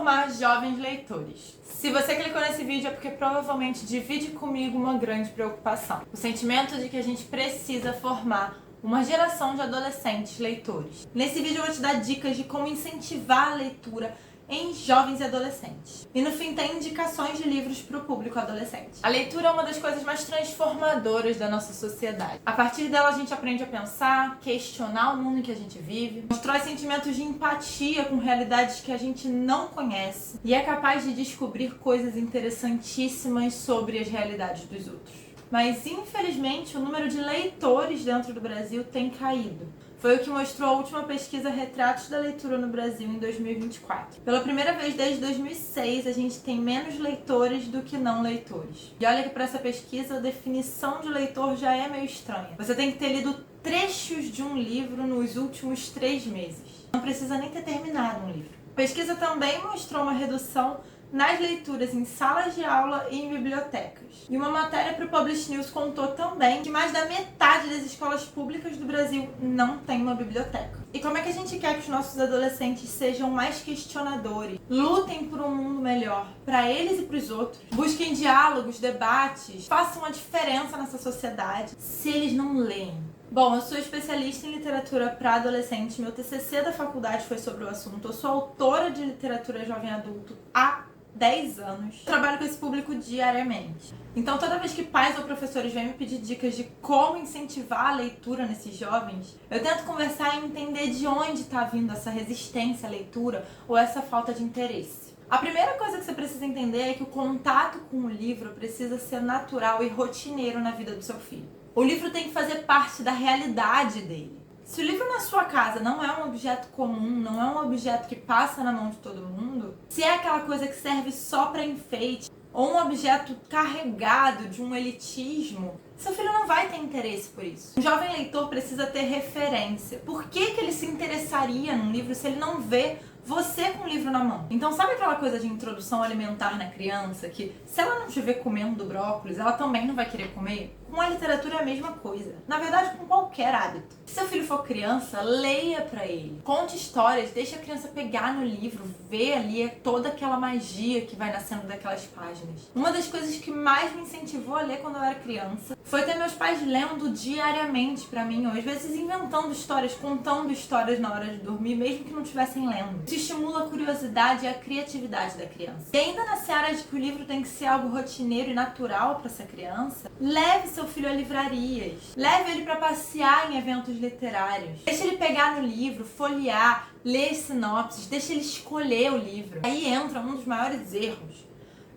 formar jovens leitores. Se você clicou nesse vídeo é porque provavelmente divide comigo uma grande preocupação. O sentimento de que a gente precisa formar uma geração de adolescentes leitores. Nesse vídeo eu vou te dar dicas de como incentivar a leitura em jovens e adolescentes. E no fim tem indicações de livros para o público adolescente. A leitura é uma das coisas mais transformadoras da nossa sociedade. A partir dela a gente aprende a pensar, questionar o mundo em que a gente vive, constrói sentimentos de empatia com realidades que a gente não conhece e é capaz de descobrir coisas interessantíssimas sobre as realidades dos outros. Mas infelizmente o número de leitores dentro do Brasil tem caído. Foi o que mostrou a última pesquisa Retratos da Leitura no Brasil em 2024. Pela primeira vez desde 2006, a gente tem menos leitores do que não leitores. E olha que para essa pesquisa a definição de leitor já é meio estranha. Você tem que ter lido trechos de um livro nos últimos 3 meses. Não precisa nem ter terminado um livro. A pesquisa também mostrou uma redução nas leituras em salas de aula e em bibliotecas. E uma matéria para o Publish News contou também que mais da metade das escolas públicas do Brasil não tem uma biblioteca. E como é que a gente quer que os nossos adolescentes sejam mais questionadores, lutem por um mundo melhor para eles e para os outros, busquem diálogos, debates, façam a diferença nessa sociedade se eles não leem? Bom, eu sou especialista em literatura para adolescentes, meu TCC da faculdade foi sobre o assunto, eu sou autora de literatura jovem adulto há 10 anos. Trabalho com esse público diariamente. Então toda vez que pais ou professores vêm me pedir dicas de como incentivar a leitura nesses jovens, eu tento conversar e entender de onde está vindo essa resistência à leitura ou essa falta de interesse. A primeira coisa que você precisa entender é que o contato com o livro precisa ser natural e rotineiro na vida do seu filho. O livro tem que fazer parte da realidade dele. Se o livro na sua casa não é um objeto comum, não é um objeto que passa na mão de todo mundo, se é aquela coisa que serve só para enfeite, ou um objeto carregado de um elitismo, seu filho não vai ter interesse por isso. Um jovem leitor precisa ter referência. Por que ele se interessaria num livro se ele não vê você com o livro na mão? Então sabe aquela coisa de introdução alimentar na criança, que se ela não estiver comendo brócolis, ela também não vai querer comer? Com a literatura é a mesma coisa. Na verdade, com qualquer hábito. Se seu filho for criança, leia pra ele. Conte histórias, deixe a criança pegar no livro, ver ali toda aquela magia que vai nascendo daquelas páginas. Uma das coisas que mais me incentivou a ler quando eu era criança foi ter meus pais lendo diariamente pra mim, ou às vezes inventando histórias, contando histórias na hora de dormir, mesmo que não estivessem lendo. Isso estimula a curiosidade e a criatividade da criança. E ainda na seara de que o livro tem que ser algo rotineiro e natural pra essa criança, leve seu filho a livrarias, leve ele pra passear em eventos literários, deixe ele pegar no livro, folhear, ler sinopses, deixe ele escolher o livro. Aí entra um dos maiores erros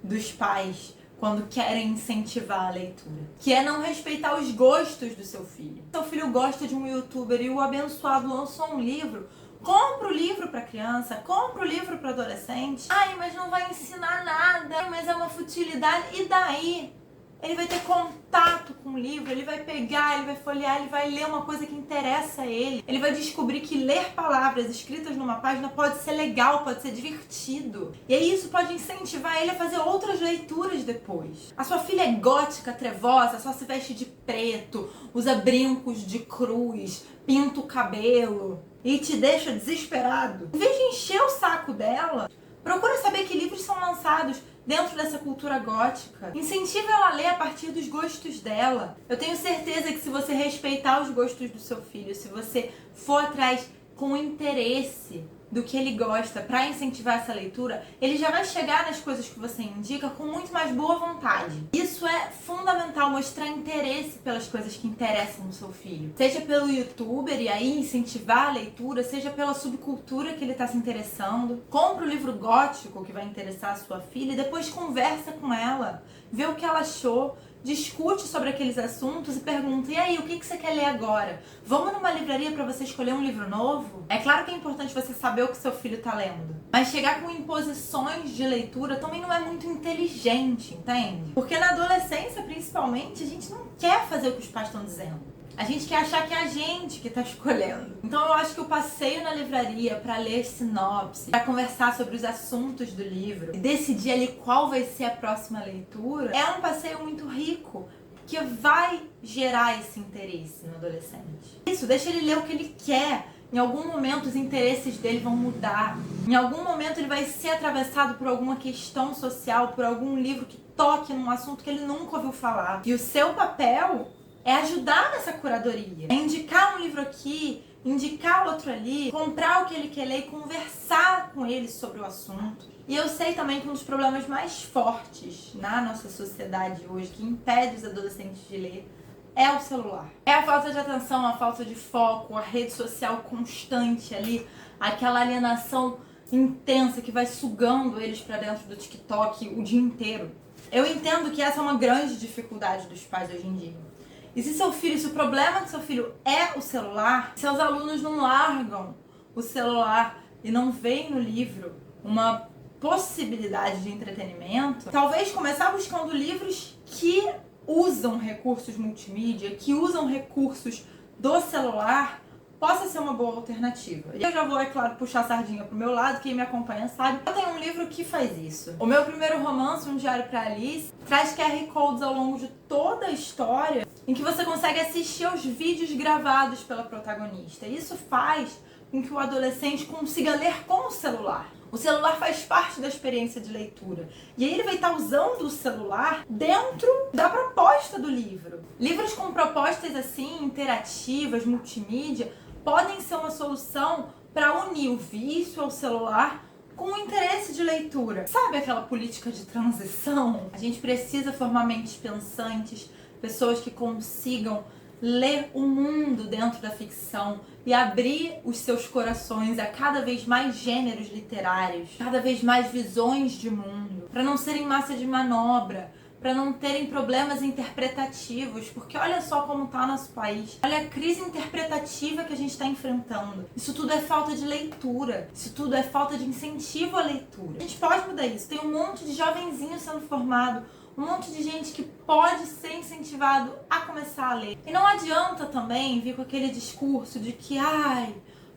dos pais quando querem incentivar a leitura, que é não respeitar os gostos do seu filho. Seu filho gosta de um youtuber e o abençoado lançou um livro, compra o livro para criança, compra o livro para adolescente. Ai, mas não vai ensinar nada, ai, mas é uma futilidade. E daí? Ele vai ter contato com o livro, ele vai pegar, ele vai folhear, ele vai ler uma coisa que interessa a ele. Ele vai descobrir que ler palavras escritas numa página pode ser legal, pode ser divertido. E aí isso pode incentivar ele a fazer outras leituras depois. A sua filha é gótica, trevosa, só se veste de preto, usa brincos de cruz, pinta o cabelo e te deixa desesperado. Em vez de encher o saco dela, procura saber que livros são lançados dentro dessa cultura gótica. Incentiva ela a ler a partir dos gostos dela. Eu tenho certeza que se você respeitar os gostos do seu filho, se você for atrás com interesse do que ele gosta para incentivar essa leitura, ele já vai chegar nas coisas que você indica com muito mais boa vontade. Isso é fundamental, mostrar interesse pelas coisas que interessam no seu filho. Seja pelo youtuber e aí incentivar a leitura, seja pela subcultura que ele está se interessando. Compre o livro gótico que vai interessar a sua filha e depois conversa com ela, vê o que ela achou, discute sobre aqueles assuntos e pergunta: e aí, o que você quer ler agora? Vamos numa livraria para você escolher um livro novo? É claro que é importante você saber o que seu filho tá lendo, mas chegar com imposições de leitura também não é muito inteligente, entende? Porque na adolescência, principalmente, a gente não quer fazer o que os pais estão dizendo. A gente quer achar que é a gente que tá escolhendo. Então eu acho que o passeio na livraria para ler sinopse, para conversar sobre os assuntos do livro e decidir ali qual vai ser a próxima leitura, é um passeio muito rico que vai gerar esse interesse no adolescente. Isso, deixa ele ler o que ele quer. Em algum momento os interesses dele vão mudar. Em algum momento ele vai ser atravessado por alguma questão social, por algum livro que toque num assunto que ele nunca ouviu falar. E o seu papel é ajudar nessa curadoria. É indicar um livro aqui, indicar outro ali, comprar o que ele quer ler e conversar com ele sobre o assunto. E eu sei também que um dos problemas mais fortes na nossa sociedade hoje, que impede os adolescentes de ler, é o celular. É a falta de atenção, a falta de foco, a rede social constante ali, aquela alienação intensa que vai sugando eles pra dentro do TikTok o dia inteiro. Eu entendo que essa é uma grande dificuldade dos pais hoje em dia. E se o problema do seu filho é o celular, seus alunos não largam o celular e não veem no livro uma possibilidade de entretenimento, talvez começar buscando livros que usam recursos multimídia, que usam recursos do celular, possa ser uma boa alternativa. E eu já vou, é claro, puxar a sardinha pro meu lado, quem me acompanha sabe. Eu tenho um livro que faz isso. O meu primeiro romance, Um Diário para Alice, traz QR Codes ao longo de toda a história, em que você consegue assistir aos vídeos gravados pela protagonista. Isso faz com que o adolescente consiga ler com o celular. O celular faz parte da experiência de leitura. E aí ele vai estar usando o celular dentro da proposta do livro. Livros com propostas assim, interativas, multimídia, podem ser uma solução para unir o vício ao celular com o interesse de leitura. Sabe aquela política de transição? A gente precisa formar mentes pensantes, pessoas que consigam ler o mundo dentro da ficção e abrir os seus corações a cada vez mais gêneros literários, cada vez mais visões de mundo, para não serem massa de manobra, para não terem problemas interpretativos, porque olha só como está nosso país, olha a crise interpretativa que a gente está enfrentando. Isso tudo é falta de leitura, isso tudo é falta de incentivo à leitura. A gente pode mudar isso, tem um monte de jovenzinhos sendo formado, um monte de gente que pode ser incentivado a começar a ler. E não adianta também vir com aquele discurso de que,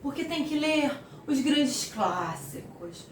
porque tem que ler os grandes clássicos,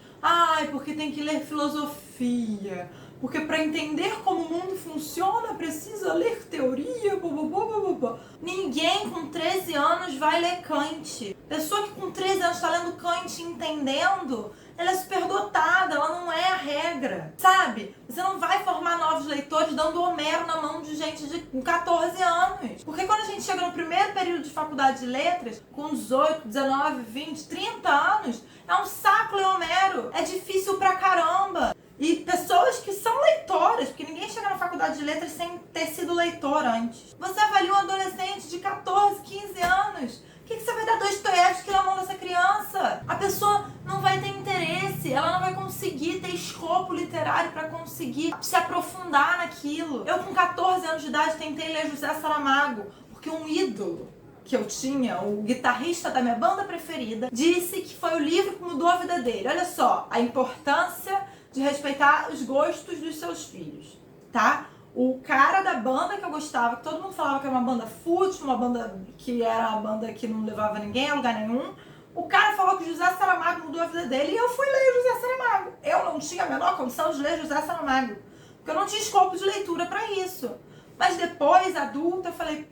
porque tem que ler filosofia, porque para entender como o mundo funciona precisa ler teoria, blá. Ninguém com 13 anos vai ler Kant. Pessoa que com 13 anos está lendo Kant entendendo, ela é superdotada, ela não é a regra, sabe? Você não vai formar novos leitores dando Homero na mão de gente de 14 anos. Porque quando a gente chega no primeiro período de faculdade de letras, com 18, 19, 20, 30 anos, é um saco ler Homero. É difícil pra caramba. E pessoas que são leitoras, porque ninguém chega na faculdade de letras sem ter sido leitor antes. Você avalia um adolescente de 14, 15 anos. O que você vai dar Dostoiévski na mão dessa criança? A pessoa não vai ter interesse, ela não vai conseguir ter escopo literário para conseguir se aprofundar naquilo. Eu com 14 anos de idade tentei ler José Saramago, porque um ídolo que eu tinha, o guitarrista da minha banda preferida, disse que foi o livro que mudou a vida dele. Olha só, a importância de respeitar os gostos dos seus filhos, tá? O cara da banda que eu gostava, que todo mundo falava que era uma banda fútil, uma banda que era uma banda que não levava ninguém a lugar nenhum, o cara falou que José Saramago mudou a vida dele e eu fui ler José Saramago. Eu não tinha a menor condição de ler José Saramago, porque eu não tinha escopo de leitura pra isso. Mas depois, adulta, eu falei,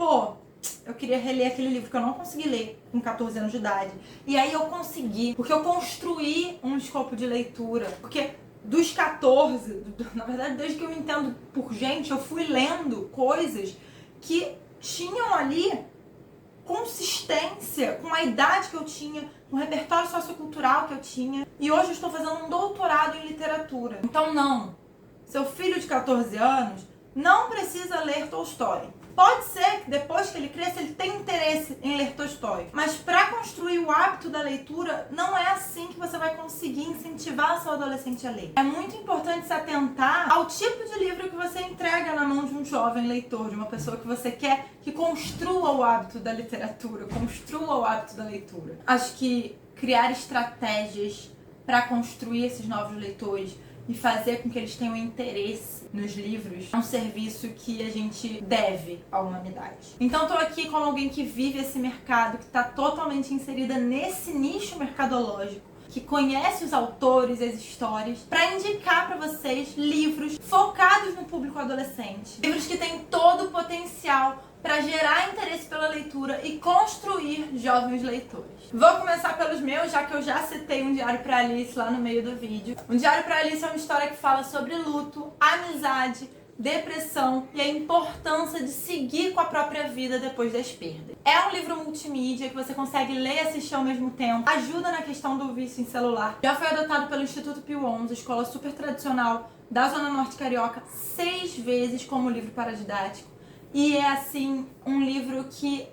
eu queria reler aquele livro que eu não consegui ler com 14 anos de idade. E aí eu consegui, porque eu construí um escopo de leitura, porque dos 14, na verdade, desde que eu me entendo por gente, eu fui lendo coisas que tinham ali consistência com a idade que eu tinha, com o repertório sociocultural que eu tinha. E hoje eu estou fazendo um doutorado em literatura. Então não, seu filho de 14 anos não precisa ler Tolstói. Pode ser que depois que ele cresça, ele tenha interesse em ler Tolstói. Mas para construir o hábito da leitura, não é assim que você vai conseguir incentivar seu adolescente a ler. É muito importante se atentar ao tipo de livro que você entrega na mão de um jovem leitor, de uma pessoa que você quer que construa o hábito da literatura, construa o hábito da leitura. Acho que criar estratégias para construir esses novos leitores e fazer com que eles tenham interesse nos livros é um serviço que a gente deve à humanidade. Então tô aqui como alguém que vive esse mercado, que está totalmente inserida nesse nicho mercadológico, que conhece os autores e as histórias, para indicar para vocês livros focados no público adolescente. Livros que têm todo o potencial para gerar interesse pela leitura e construir jovens leitores. Vou começar pelos meus, já que eu já citei Um Diário para Alice lá no meio do vídeo. Um Diário para Alice é uma história que fala sobre luto, amizade, depressão e a importância de seguir com a própria vida depois das perdas. É um livro multimídia que você consegue ler e assistir ao mesmo tempo. Ajuda na questão do vício em celular. Já foi adotado pelo Instituto Pio XI, escola super tradicional da Zona Norte Carioca, 6 vezes como livro paradidático. E é, assim, um livro que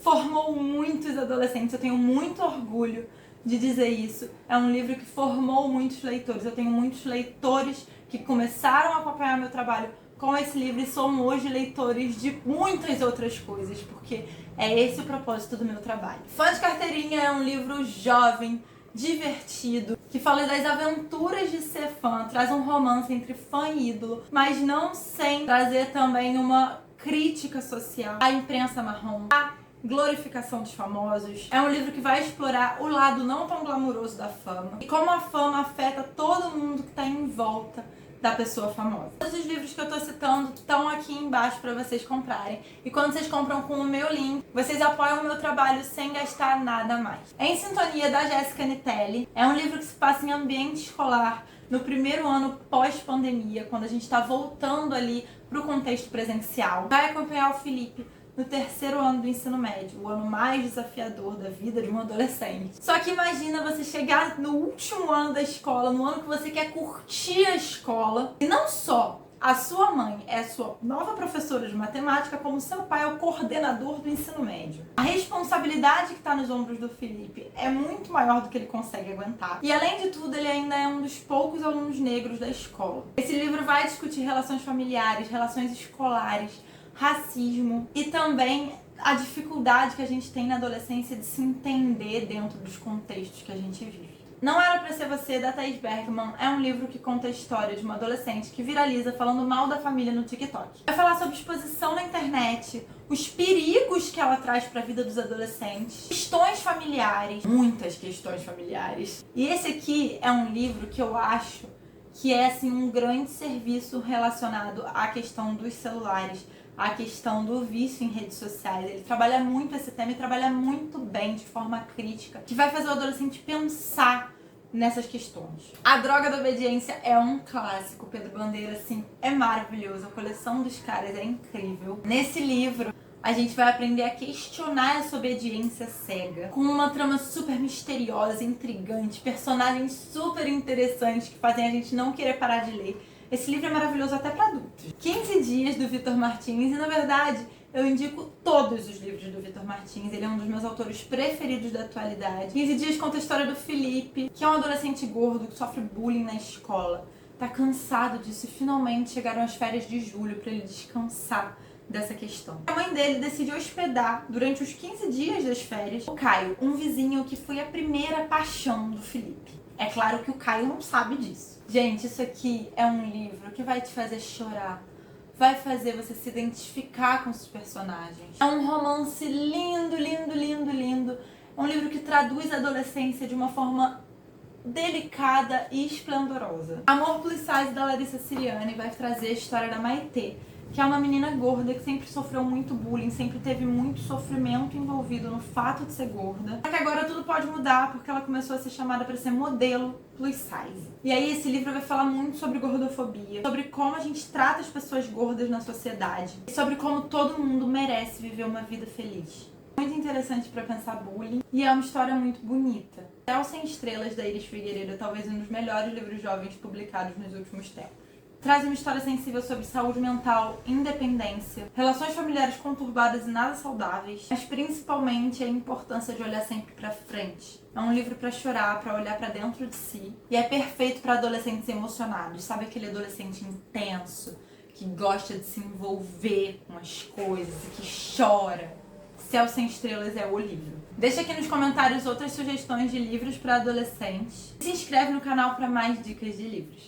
formou muitos adolescentes. Eu tenho muito orgulho de dizer isso. É um livro que formou muitos leitores. Eu tenho muitos leitores que começaram a acompanhar meu trabalho com esse livro e são hoje leitores de muitas outras coisas, porque é esse o propósito do meu trabalho. Fã de Carteirinha é um livro jovem, divertido, que fala das aventuras de ser fã, traz um romance entre fã e ídolo, mas não sem trazer também uma crítica social à imprensa marrom, à glorificação dos famosos. É um livro que vai explorar o lado não tão glamuroso da fama e como a fama afeta todo mundo que está em volta da pessoa famosa. Todos os livros que eu tô citando estão aqui embaixo para vocês comprarem. E quando vocês compram com o meu link, vocês apoiam o meu trabalho sem gastar nada mais. Em Sintonia, da Jéssica Nitelli. É um livro que se passa em ambiente escolar, no primeiro ano pós-pandemia, quando a gente está voltando ali pro contexto presencial. Vai acompanhar o Felipe no terceiro ano do ensino médio, o ano mais desafiador da vida de um adolescente. Só que imagina você chegar no último ano da escola, no ano que você quer curtir a escola, e não só a sua mãe é a sua nova professora de matemática, como seu pai é o coordenador do ensino médio. A responsabilidade que está nos ombros do Felipe é muito maior do que ele consegue aguentar. E além de tudo, ele ainda é um dos poucos alunos negros da escola. Esse livro vai discutir relações familiares, relações escolares, racismo e também a dificuldade que a gente tem na adolescência de se entender dentro dos contextos que a gente vive. Não Era Pra Ser Você, da Thaís Bergman, é um livro que conta a história de uma adolescente que viraliza falando mal da família no TikTok. Vai falar sobre exposição na internet, os perigos que ela traz para a vida dos adolescentes, questões familiares, muitas questões familiares. E esse aqui é um livro que eu acho que é assim um grande serviço relacionado à questão dos celulares, a questão do vício em redes sociais. Ele trabalha muito esse tema e trabalha muito bem, de forma crítica, que vai fazer o adolescente pensar nessas questões. A Droga da Obediência é um clássico. Pedro Bandeira, assim, é maravilhoso. A coleção dos caras é incrível. Nesse livro, a gente vai aprender a questionar essa obediência cega, com uma trama super misteriosa, intrigante, personagens super interessantes que fazem a gente não querer parar de ler. Esse livro é maravilhoso até para adultos. 15 Dias, do Vitor Martins, e na verdade eu indico todos os livros do Vitor Martins. Ele é um dos meus autores preferidos da atualidade. 15 Dias conta a história do Felipe, que é um adolescente gordo que sofre bullying na escola. Tá cansado disso e finalmente chegaram as férias de julho para ele descansar dessa questão. A mãe dele decide hospedar, durante os 15 dias das férias, o Caio, um vizinho que foi a primeira paixão do Felipe. É claro que o Caio não sabe disso. Gente, isso aqui é um livro que vai te fazer chorar, vai fazer você se identificar com os personagens. É um romance lindo, lindo, lindo, lindo. É um livro que traduz a adolescência de uma forma delicada e esplendorosa. Amor Plus Size, da Larissa Siriani, vai trazer a história da Maitê, que é uma menina gorda que sempre sofreu muito bullying, sempre teve muito sofrimento envolvido no fato de ser gorda. Só que agora tudo pode mudar porque ela começou a ser chamada para ser modelo plus size. E aí esse livro vai falar muito sobre gordofobia, sobre como a gente trata as pessoas gordas na sociedade e sobre como todo mundo merece viver uma vida feliz. Muito interessante para pensar bullying e é uma história muito bonita. Céu Sem Estrelas, da Iris Figueiredo, é talvez um dos melhores livros jovens publicados nos últimos tempos. Traz uma história sensível sobre saúde mental, independência, relações familiares conturbadas e nada saudáveis, mas principalmente a importância de olhar sempre pra frente. É um livro pra chorar, pra olhar pra dentro de si, e é perfeito pra adolescentes emocionados. Sabe aquele adolescente intenso, que gosta de se envolver com as coisas e que chora? Céu Sem Estrelas é o livro. Deixa aqui nos comentários outras sugestões de livros para adolescentes. Se inscreve no canal para mais dicas de livros.